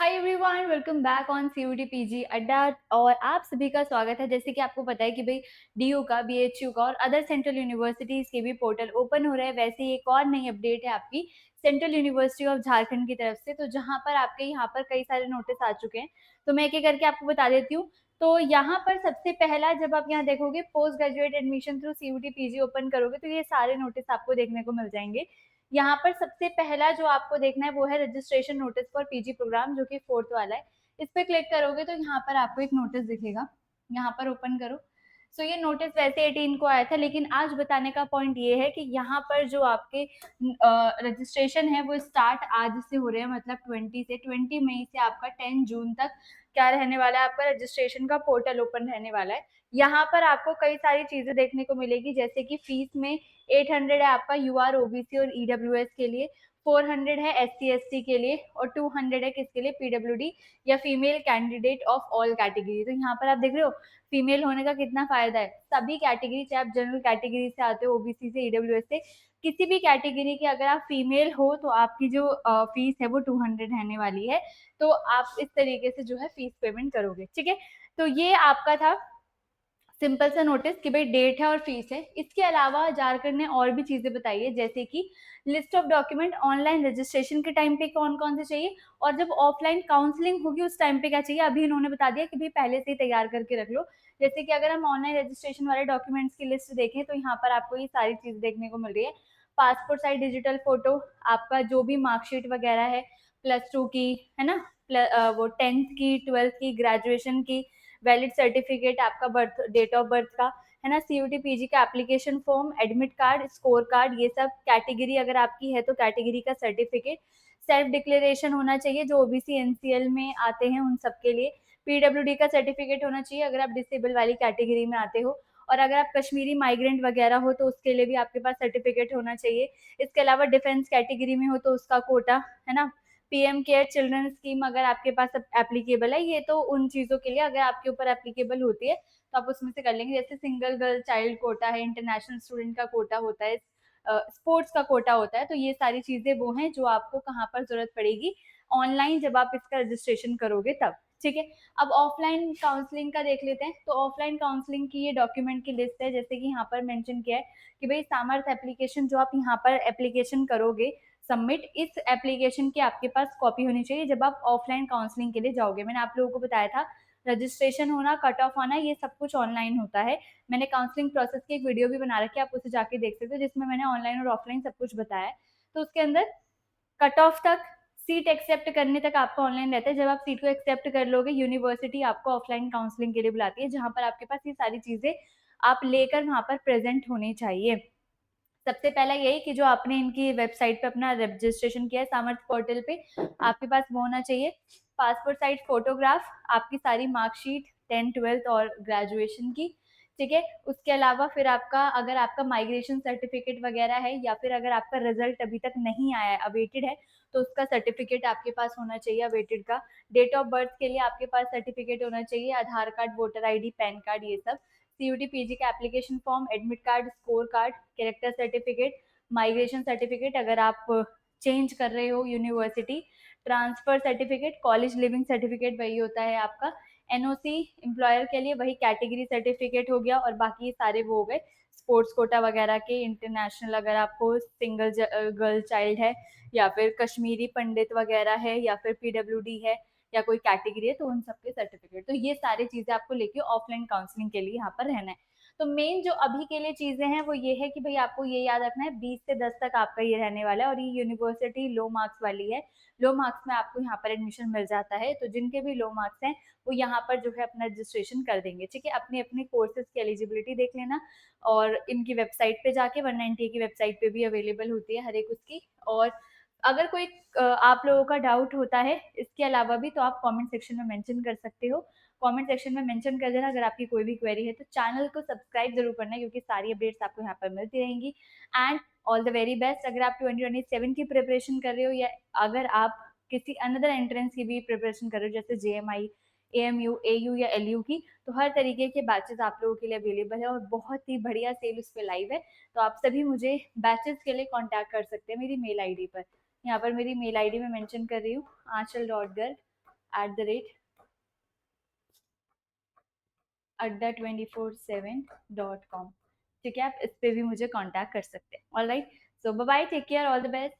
Hi everyone, welcome back on CUT PG Adda. और आप सभी का स्वागत है। जैसे कि आपको पता है कि भाई डीयू का, बीएचयू का और अदर सेंट्रल यूनिवर्सिटीज के भी पोर्टल ओपन हो रहे हैं। वैसे ही एक और नई अपडेट है आपकी सेंट्रल यूनिवर्सिटी ऑफ झारखंड की तरफ से, तो जहां पर आपके यहाँ पर कई सारे नोटिस आ चुके हैं। तो मैं एक एक करके आपको बता देती हूँ। तो यहाँ पर सबसे पहला, जब आप यहाँ देखोगे post graduate admission through CUT PG open करोगे, तो ये सारे नोटिस आपको देखने को मिल जाएंगे। यहाँ पर सबसे पहला जो आपको देखना है वो है registration notice for PG program, जो कि फोर्थ वाला है। इस पे क्लिक करोगे तो यहाँ पर आपको एक नोटिस दिखेगा। यहाँ पर ओपन करो। सो ये नोटिस वैसे 18 को आया था, लेकिन आज बताने का पॉइंट ये है कि यहाँ पर जो आपके रजिस्ट्रेशन है वो स्टार्ट आज से हो रहे हैं, मतलब 20 मई से आपका 10 जून तक क्या रहने वाला है, आपका रजिस्ट्रेशन का पोर्टल ओपन रहने वाला है। यहाँ पर आपको कई सारी चीजें देखने को मिलेगी, जैसे कि फीस में 800 है आपका यूआर, ओबीसी और ईडब्ल्यूएस के लिए, 400 है एससी एसटी के लिए और 200 है किसके लिए, पीडब्ल्यूडी या female candidate of all category. तो यहाँ पर आप देख रहे हो फीमेल होने का कितना फायदा है। सभी कैटेगरी, चाहे आप जनरल कैटेगरी से आते हो, ओबीसी से, ईडब्ल्यूएस से, किसी भी कैटेगरी के अगर आप फीमेल हो तो आपकी जो फीस है वो 200 रहने वाली है। तो आप इस तरीके से जो है फीस पेमेंट करोगे, ठीक है। तो ये आपका था सिंपल सा नोटिस कि भाई डेट है और फीस है। इसके अलावा झारखंड ने और भी चीजें बताई है, जैसे कि list of document online registration के टाइम पे कौन कौन से चाहिए, और जब ऑफलाइन काउंसलिंग होगी उस टाइम पे क्या चाहिए। अभी इन्होंने बता दिया कि भाई पहले से ही तैयार करके रख लो। जैसे कि अगर हम ऑनलाइन रजिस्ट्रेशन वाले डॉक्यूमेंट्स की लिस्ट देखें तो यहाँ पर आपको ये सारी चीज देखने को मिल रही है। पासपोर्ट साइज डिजिटल फोटो, आपका जो भी मार्कशीट वगैरह है, +2 की, है ना, वो 10th की, 12th की, ग्रेजुएशन की, वैलिड सर्टिफिकेट आपका बर्थ, डेट ऑफ बर्थ का, है ना, सीयूटी पीजी का application form, admit card, score card, ये सब कैटेगरी अगर आपकी है तो कैटेगरी का सर्टिफिकेट, सेल्फ डिक्लेरेशन होना चाहिए जो ओबीसी एनसीएल में आते हैं उन सब के लिए, पीडब्ल्यूडी का सर्टिफिकेट होना चाहिए अगर आप डिसेबल वाली कैटेगरी में आते हो, और अगर आप कश्मीरी माइग्रेंट वगैरह हो तो उसके लिए भी आपके पास सर्टिफिकेट होना चाहिए। इसके अलावा डिफेंस कैटेगरी में हो तो उसका कोटा, है ना, पीएम केयर चिल्ड्रन स्कीम अगर आपके पास एप्लीकेबल है, ये तो उन चीजों के लिए अगर आपके ऊपर एप्लीकेबल होती है तो आप उसमें से कर लेंगे। जैसे सिंगल गर्ल चाइल्ड कोटा है, इंटरनेशनल स्टूडेंट का कोटा होता है, स्पोर्ट्स का कोटा होता है। तो ये सारी चीजें वो हैं जो आपको कहाँ पर जरूरत पड़ेगी, ऑनलाइन जब आप इसका रजिस्ट्रेशन करोगे तब, ठीक है। अब ऑफलाइन काउंसलिंग का देख लेते हैं। तो ऑफलाइन काउंसलिंग की ये डॉक्यूमेंट की लिस्ट है, जैसे कि यहाँ पर मेंशन किया है कि भाई सामर्थ एप्लीकेशन, जो आप यहाँ पर एप्लीकेशन करोगे सबमिट, इस एप्लीकेशन की आपके पास कॉपी होनी चाहिए जब आप ऑफलाइन काउंसलिंग के लिए जाओगे। मैंने आप लोगों को बताया था रजिस्ट्रेशन होना, कट ऑफ आना, ये सब कुछ ऑनलाइन होता है। मैंने काउंसलिंग प्रोसेस की एक वीडियो भी बना रखी है, आप उसे जाके देख सकते हो, जिसमें मैंने ऑनलाइन और ऑफलाइन सब कुछ बताया है। तो उसके अंदर कट ऑफ तक, सीट एक्सेप्ट करने तक आपका ऑनलाइन रहता है। जब आप सीट को एक्सेप्ट कर लोगे, यूनिवर्सिटी आपको ऑफलाइन काउंसलिंग के लिए बुलाती है, जहां पर आपके पास ये सारी चीजें आप लेकर वहां पर प्रेजेंट होनी चाहिए। सबसे पहला यही कि जो आपने इनकी वेबसाइट पे अपना रजिस्ट्रेशन किया है सामर्थ पोर्टल पे, आपके पास वो होना चाहिए। पासपोर्ट साइज फोटोग्राफ, आपकी सारी मार्कशीट 10th 12th और ग्रेजुएशन की, ठीक है। उसके अलावा फिर आपका, अगर आपका माइग्रेशन सर्टिफिकेट वगैरह है या फिर अगर आपका रिजल्ट अभी तक नहीं आया है, अवेटेड है, तो उसका सर्टिफिकेट आपके पास होना चाहिए अवेटेड का। डेट ऑफ बर्थ के लिए आपके पास सर्टिफिकेट होना चाहिए, Aadhaar card, voter ID, PAN card, ये सब। सीयूटी पीजी का application form, admit card, score card, character certificate, migration certificate अगर आप चेंज कर रहे हो university, transfer certificate, college leaving certificate वही होता है आपका, एनओसी एम्प्लॉयर के लिए वही कैटेगरी सर्टिफिकेट हो गया, और बाकी सारे वो हो गए स्पोर्ट्स कोटा वगैरह के, इंटरनेशनल अगर आपको सिंगल गर्ल चाइल्ड है या फिर कश्मीरी पंडित वगैरह है या फिर पीडब्ल्यूडी है या कोई कैटेगरी है, तो उन सबके सर्टिफिकेट। तो ये सारी चीजें आपको लेके ऑफलाइन काउंसलिंग के लिए यहाँ पर रहना है। तो मेन जो अभी के लिए चीजें हैं वो ये है कि भाई आपको ये याद रखना है 20 से 10 तक आपका ये रहने वाला है, और ये यूनिवर्सिटी लो मार्क्स वाली है। लो मार्क्स में आपको यहाँ पर एडमिशन मिल जाता है, तो जिनके भी लो मार्क्स हैं वो यहाँ पर जो है अपना रजिस्ट्रेशन कर देंगे, ठीक है। अपने अपने कोर्सेज की एलिजिबिलिटी देख लेना, और इनकी वेबसाइट पे जाके 190 की वेबसाइट पे भी अवेलेबल होती है हर एक उसकी। और अगर कोई आप लोगों का डाउट होता है इसके अलावा भी, तो आप कमेंट सेक्शन में मेंशन कर सकते हो। कमेंट सेक्शन में मेंशन कर देना अगर आपकी कोई भी क्वेरी है। तो चैनल को सब्सक्राइब जरूर करना, क्योंकि सारी अपडेट्स आपको यहाँ पर मिलती रहेंगी। And all the very best अगर आप 2027 की प्रिपरेशन कर रहे हो, या अगर आप किसी अनदर एंट्रेंस की भी प्रिपरेशन कर रहे हो, जैसे जेएमआई, एएमयू, एयू या एलयू की, तो हर तरीके के बैचेस आप लोगों के लिए अवेलेबल है, और बहुत ही बढ़िया सेल उस पर लाइव है। तो आप सभी मुझे बैचेस के लिए कॉन्टैक्ट कर सकते हैं मेरी मेल आईडी पर। यहाँ पर मेरी मेल आईडी में मेंशन कर रही हूँ, आंचल.गर्ग adda247.com। ठीक है, आप इस पे भी मुझे कांटेक्ट कर सकते हैं। Alright, so bye bye, take care, all the best.